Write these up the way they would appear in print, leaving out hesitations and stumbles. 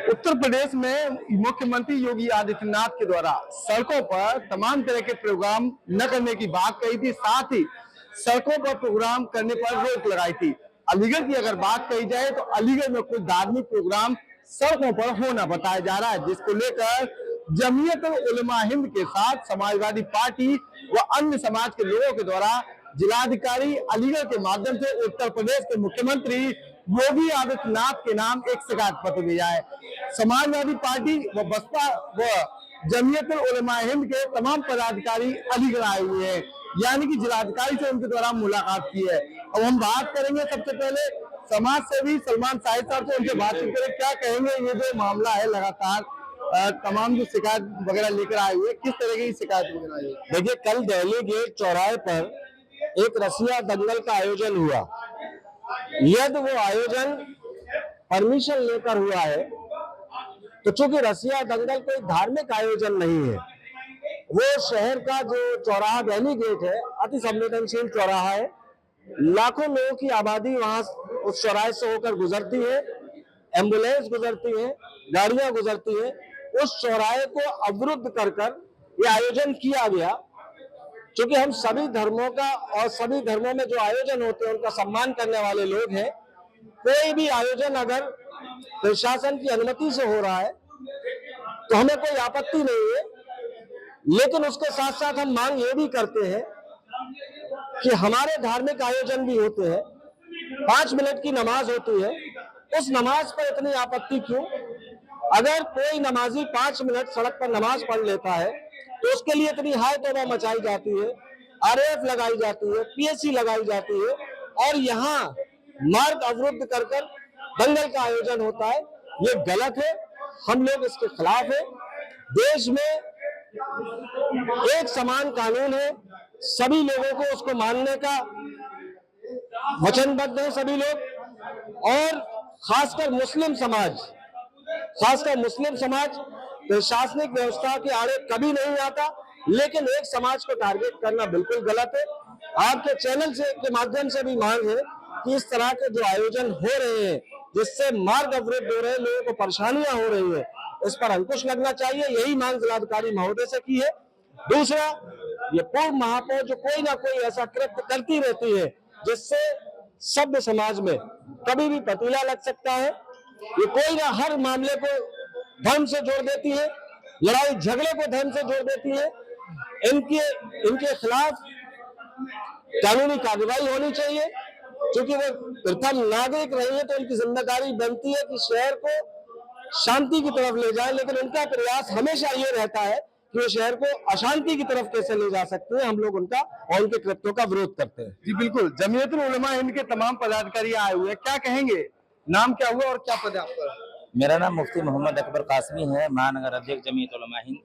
उत्तर प्रदेश में मुख्यमंत्री योगी आदित्यनाथ के द्वारा सड़कों पर तमाम तरह के प्रोग्राम न करने की बात कही थी, साथ ही सड़कों पर प्रोग्राम करने पर रोक लगाई थी। अलीगढ़ की अगर बात कही जाए तो अलीगढ़ में कुछ धार्मिक प्रोग्राम सड़कों पर होना बताया जा रहा है, जिसको लेकर जमीयत उलमा हिंद के साथ समाजवादी पार्टी व अन्य समाज के लोगों के द्वारा जिलाधिकारी अलीगढ़ के माध्यम से उत्तर प्रदेश के मुख्यमंत्री योगी आदित्यनाथ के नाम एक शिकायत पत्र दिया है। समाजवादी पार्टी व बसपा व जमीयत उलमा हिंद के तमाम पदाधिकारी अलीगढ़ आए हुए हैं, यानी कि जिलाधिकारी से उनके द्वारा मुलाकात की है। अब हम बात करेंगे सबसे पहले समाज सेवी सलमान साहिब साहब से, उनसे बातचीत करें। क्या कहेंगे, ये जो मामला है लगातार तमाम जो शिकायत वगैरह लेकर आए हुए, किस तरह की शिकायत वगैरह आई? देखिए, कल दिल्ली गेट चौराहे पर एक रसिया दंगल का आयोजन हुआ। यदि वो आयोजन परमिशन लेकर हुआ है तो चूंकि रसिया दंगल कोई धार्मिक आयोजन नहीं है, वो शहर का जो चौराहा दिल्ली गेट है अति संवेदनशील चौराहा है। लाखों लोगों की आबादी वहां उस चौराहे से होकर गुजरती है, एम्बुलेंस गुजरती है, गाड़ियां गुजरती है। उस चौराहे को अवरुद्ध कर ये आयोजन किया गया। क्योंकि हम सभी धर्मों का और सभी धर्मों में जो आयोजन होते हैं उनका सम्मान करने वाले लोग हैं। कोई भी आयोजन अगर प्रशासन की अनुमति से हो रहा है तो हमें कोई आपत्ति नहीं है, लेकिन उसके साथ साथ हम मांग ये भी करते हैं कि हमारे धार्मिक आयोजन भी होते हैं, 5 मिनट की नमाज होती है, उस नमाज पर इतनी आपत्ति क्यों? अगर कोई नमाजी 5 मिनट सड़क पर नमाज पढ़ लेता है तो उसके लिए इतनी हाय तौबा मचाई जाती है, आरएएफ लगाई जाती है, पीएससी लगाई जाती है और यहाँ मार्ग अवरुद्ध कर दंगल का आयोजन होता है। ये गलत है, हम लोग इसके खिलाफ है। देश में एक समान कानून है, सभी लोगों को उसको मानने का वचनबद्ध है सभी लोग, और खासकर मुस्लिम समाज प्रशासनिक व्यवस्था के आड़े कभी नहीं आता, लेकिन एक समाज को टारगेट करना बिल्कुल गलत है। आपके चैनल के माध्यम से भी मांग है कि इस तरह के जो आयोजन हो रहे हैं जिससे मार्ग अवरुद्ध हो रहे हैं, लोगों को परेशानियां हो रही है, इस पर अंकुश लगना चाहिए। यही मांग जिलाधिकारी महोदय से की है। दूसरा, ये पूर्व महापौर जो कोई ना कोई ऐसा कृत्य करती रहती है जिससे सभ्य समाज में कभी भी पतीला लग सकता है, ये कोई ना हर मामले को धर्म से जोड़ देती है, लड़ाई झगड़े को धर्म से जोड़ देती है। इनके खिलाफ कानूनी कार्रवाई होनी चाहिए, क्योंकि वो प्रथम नागरिक रही है तो उनकी जिम्मेदारी बनती है कि शहर को शांति की तरफ ले जाए, लेकिन उनका प्रयास हमेशा ये रहता है कि वो शहर को अशांति की तरफ कैसे ले जा सकते हैं। हम लोग उनका और उनके कृत्यों का विरोध करते हैं। जी बिल्कुल, जमीयत उलमा हिंद के तमाम पदाधिकारी आए हुए हैं, क्या कहेंगे? नाम क्या हुआ और क्या पद है आपका? मेरा नाम मुफ्ती मोहम्मद अकबर कासमी है, महानगर अध्यक्ष जमीयत उलमा हिंद।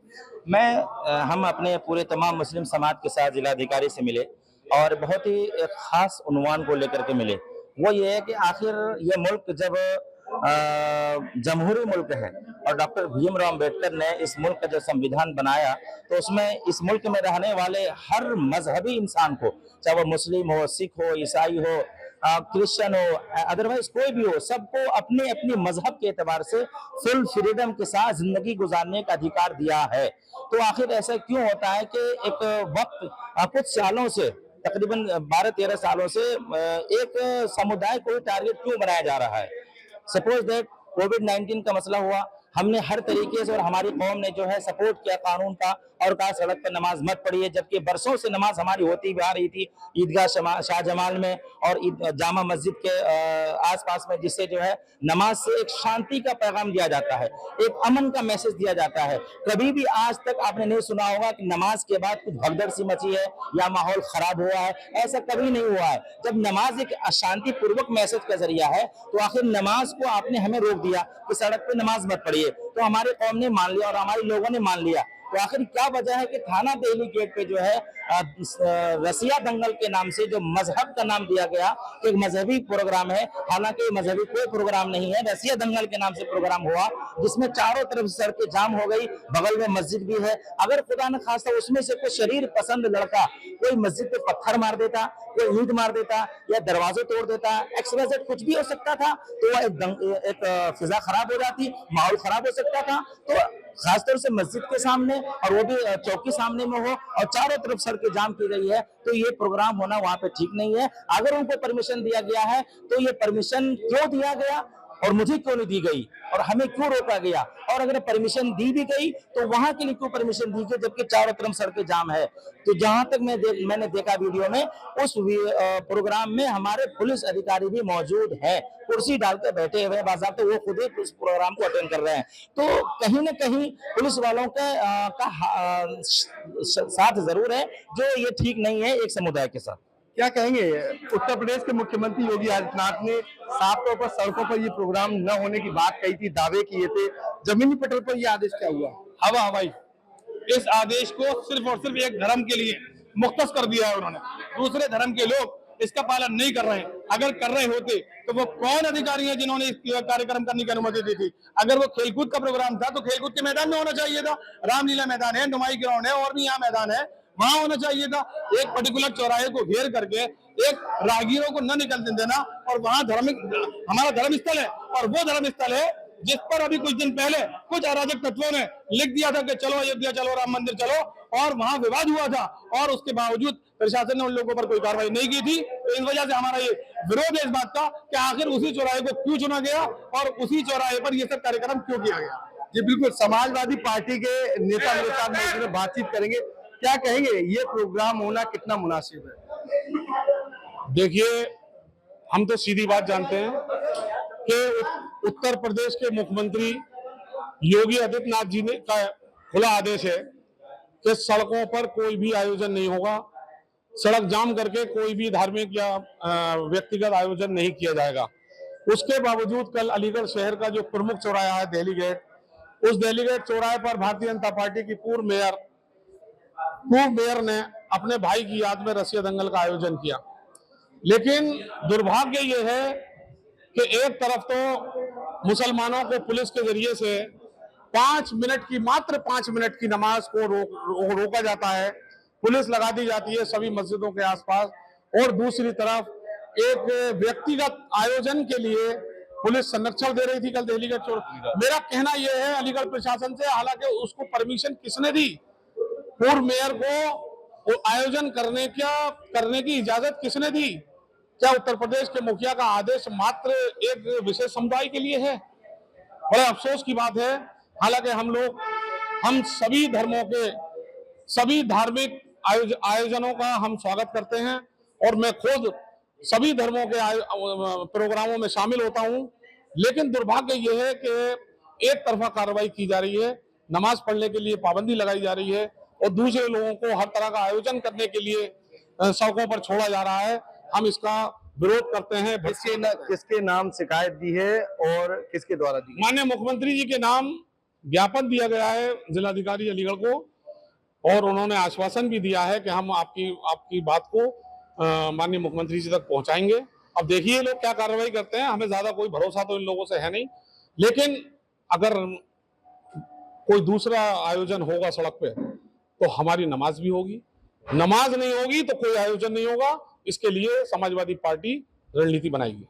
हम अपने पूरे तमाम मुस्लिम समाज के साथ जिलाधिकारी से मिले और बहुत ही एक खास उन्वान को लेकर के मिले। वो ये है कि आखिर ये मुल्क जब जमहूरी मुल्क है और डॉक्टर भीमराव अम्बेडकर ने इस मुल्क का जो संविधान बनाया तो उसमें इस मुल्क में रहने वाले हर मजहबी इंसान को, चाहे वो मुस्लिम हो, सिख हो, ईसाई हो, क्रिश्चियन हो, अदरवाइज कोई भी हो, सबको अपने अपने मजहब के एतबार से फुल फ्रीडम के साथ जिंदगी गुजारने का अधिकार दिया है। तो आखिर ऐसा क्यों होता है कि एक वक्त कुछ सालों से, तकरीबन 12-13 सालों से एक समुदाय को टारगेट क्यों बनाया जा रहा है? सपोज दैट कोविड-19 का मसला हुआ, हमने हर तरीके से और हमारी कौम ने जो है सपोर्ट किया कानून का और कहा सड़क पर नमाज मत पढ़िए, जबकि बरसों से नमाज हमारी होती भी आ रही थी ईदगाह शाहजमाल में और जामा मस्जिद के आसपास में, जिससे जो है नमाज से एक शांति का पैगाम दिया जाता है, एक अमन का मैसेज दिया जाता है। कभी भी आज तक आपने नहीं सुना होगा कि नमाज के बाद कुछ भगदड़ सी मची है या माहौल खराब हुआ है, ऐसा कभी नहीं हुआ है। जब नमाज एक अशांति पूर्वक मैसेज का जरिया है तो आखिर नमाज को आपने हमें रोक दिया कि सड़क पर नमाज मत पढ़िए, तो हमारे कौम ने मान लिया और हमारे लोगों ने मान लिया। तो आखिर क्या वजह है कि थाना देहली गेट पे जो है रसिया दंगल के नाम से जो मजहब का नाम दिया गया, एक मजहबी प्रोग्राम है, हालांकि मजहबी कोई प्रोग्राम नहीं है, रसिया दंगल के नाम से प्रोग्राम हुआ जिसमें चारों तरफ सड़कें जाम हो गई, बगल में मस्जिद भी है। अगर खुदा न खास्ता उसमें से कोई शरीर पसंद लड़का कोई मस्जिद पे पत्थर मार देता, कोई ईंट मार देता या दरवाजे तोड़ देता, XYZ कुछ भी हो सकता था, तो वह एक फिजा खराब हो जाती, माहौल खराब हो सकता था। तो खासतौर से मस्जिद के सामने और वो भी चौकी सामने में हो और चारों तरफ सड़कें जाम की गई है, तो ये प्रोग्राम होना वहां पे ठीक नहीं है। अगर उनको परमिशन दिया गया है तो ये परमिशन क्यों दिया गया और मुझे क्यों नहीं दी गई और हमें क्यों रोका गया, और अगर परमिशन दी भी गई तो वहां के लिए क्यों परमिशन दी गई जबकि चारों तरफ सड़कें जाम है। तो जहां तक मैंने देखा वीडियो में, उस प्रोग्राम में हमारे पुलिस अधिकारी भी मौजूद है, कुर्सी डाल के बैठे हुए बाज़ाब्ते, वो खुद ही उस प्रोग्राम को अटेंड कर रहे हैं। तो कहीं ना कहीं पुलिस वालों का साथ जरूर है, जो ये ठीक नहीं है एक समुदाय के साथ। क्या कहेंगे, उत्तर प्रदेश के मुख्यमंत्री योगी आदित्यनाथ ने साफ तौर पर सड़कों पर ये प्रोग्राम न होने की बात कही थी, दावे किए थे, जमीनी पटल पर ये आदेश क्या हुआ? हवा हवाई इस आदेश को सिर्फ और सिर्फ एक धर्म के लिए मुख्तस कर दिया है उन्होंने। दूसरे धर्म के लोग इसका पालन नहीं कर रहे हैं। अगर कर रहे होते तो वो कौन अधिकारी हैं जिन्होंने इस कार्यक्रम करने की अनुमति दी थी? अगर वो खेलकूद का प्रोग्राम था तो खेलकूद के मैदान में होना चाहिए था। रामलीला मैदान है, नुमाई ग्राउंड है और भी यहाँ मैदान है, वहां होना चाहिए था। एक पर्टिकुलर चौराहे को घेर करके एक राहगीरों को न निकलने देना, और वहां हमारा धर्म स्थल है, और वो धर्म स्थल है जिस पर अभी कुछ दिन पहले कुछ अराजक तत्वों ने लिख दिया था कि चलो अयोध्या चलो, राम मंदिर चलो, और वहां विवाद हुआ था, और उसके बावजूद प्रशासन ने उन लोगों पर कोई कार्रवाई नहीं की थी। तो इस वजह से हमारा ये विरोध है इस बात का कि आखिर उसी चौराहे को क्यों चुना गया और उसी चौराहे पर ये सब कार्यक्रम क्यों किया गया। जी बिल्कुल, समाजवादी पार्टी के नेता मेरे साथ बातचीत करेंगे। क्या कहेंगे, ये प्रोग्राम होना कितना मुनासिब है? देखिए, हम तो सीधी बात जानते हैं कि उत्तर प्रदेश के मुख्यमंत्री योगी आदित्यनाथ जी ने का खुला आदेश है कि सड़कों पर कोई भी आयोजन नहीं होगा, सड़क जाम करके कोई भी धार्मिक या व्यक्तिगत आयोजन नहीं किया जाएगा। उसके बावजूद कल अलीगढ़ शहर का जो प्रमुख चौराहा है दिल्ली गेट, उस दिल्ली गेट चौराहे पर भारतीय जनता पार्टी की पूर्व मेयर ने अपने भाई की याद में रसिया दंगल का आयोजन किया। लेकिन दुर्भाग्य ये है कि एक तरफ तो मुसलमानों को पुलिस के जरिए से 5 मिनट की, मात्र 5 मिनट की नमाज को रोका जाता है, पुलिस लगा दी जाती है सभी मस्जिदों के आसपास, और दूसरी तरफ एक व्यक्तिगत आयोजन के लिए पुलिस संरक्षण दे रही थी कल दिल्ली गेट चौराहे। मेरा कहना यह है अलीगढ़ प्रशासन से, हालांकि उसको परमिशन किसने दी, पूर्व मेयर को आयोजन करने की इजाजत किसने दी? क्या उत्तर प्रदेश के मुखिया का आदेश मात्र एक विशेष समुदाय के लिए है? बड़े अफसोस की बात है। हालांकि हम सभी धर्मों के सभी धार्मिक आयोजनों का हम स्वागत करते हैं, और मैं खुद सभी धर्मों के प्रोग्रामों में शामिल होता हूं। लेकिन दुर्भाग्य यह है कि एक तरफा कार्रवाई की जा रही है, नमाज पढ़ने के लिए पाबंदी लगाई जा रही है, और दूसरे लोगों को हर तरह का आयोजन करने के लिए सड़कों पर छोड़ा जा रहा है। हम इसका विरोध करते हैं। किसके नाम शिकायत दी है और किसके द्वारा दी? माननीय मुख्यमंत्री जी के नाम ज्ञापन दिया गया है जिलाधिकारी अलीगढ़ को, और उन्होंने आश्वासन भी दिया है कि हम आपकी बात को माननीय मुख्यमंत्री जी तक पहुंचाएंगे। अब देखिए लोग क्या कार्रवाई करते हैं, हमें ज्यादा कोई भरोसा तो इन लोगों से है नहीं। लेकिन अगर कोई दूसरा आयोजन होगा सड़क पे तो हमारी नमाज भी होगी, नमाज नहीं होगी तो कोई आयोजन नहीं होगा। इसके लिए समाजवादी पार्टी रणनीति बनाएगी।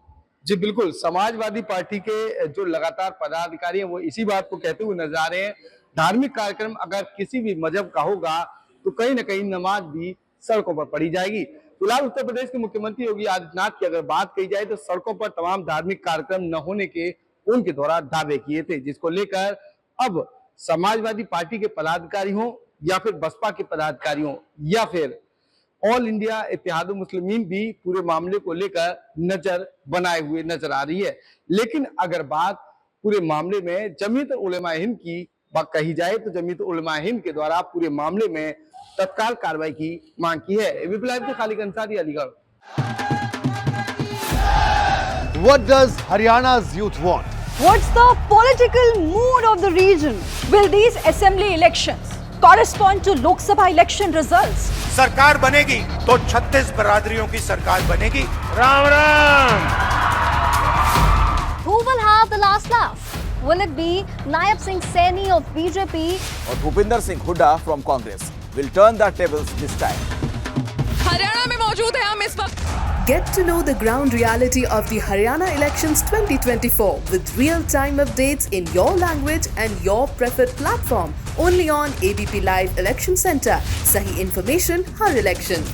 जी बिल्कुल, समाजवादी पार्टी के जो लगातार पदाधिकारी हैं वो इसी बात को कहते हुए नजर आ रहे हैं, धार्मिक कार्यक्रम अगर किसी भी मजहब का होगा तो कहीं ना कहीं नमाज भी सड़कों पर पढ़ी जाएगी। फिलहाल उत्तर प्रदेश के मुख्यमंत्री योगी आदित्यनाथ की अगर बात कही जाए तो सड़कों पर तमाम धार्मिक कार्यक्रम न होने के उनके द्वारा दावे किए थे, जिसको लेकर अब समाजवादी पार्टी के पदाधिकारी हों या फिर बसपा के पदाधिकारी हों या फिर ऑल इंडिया इत्तेहादुल मुस्लिमीन भी पूरे मामले को लेकर नजर बनाए हुए नजर आ रही है। लेकिन अगर बात पूरे मामले में जमीयत उलेमा हिंद की बात कही जाए तो जमीयत उलेमा हिंद के द्वारा पूरे मामले में तत्काल कार्रवाई की मांग की है। एबीपी लाइव के Khalid Ansari, Aligarh. What does Haryana's youth want? What's the political mood of the region? Will these assembly elections correspond to Lok Sabha election results. सरकार बनेगी तो 36 बरादरियों की सरकार बनेगी। Ram Ram. Who will have the last laugh? Will it be Nayab Singh Saini of BJP or Bhupinder Singh Hooda from Congress? Will turn the tables this time. Haryana में मौजूद है हम इस वक्त। Get to know the ground reality of the Haryana elections 2024 with real-time updates in your language and your preferred platform. Only on ABP Live Election Center. Sahi information, har election.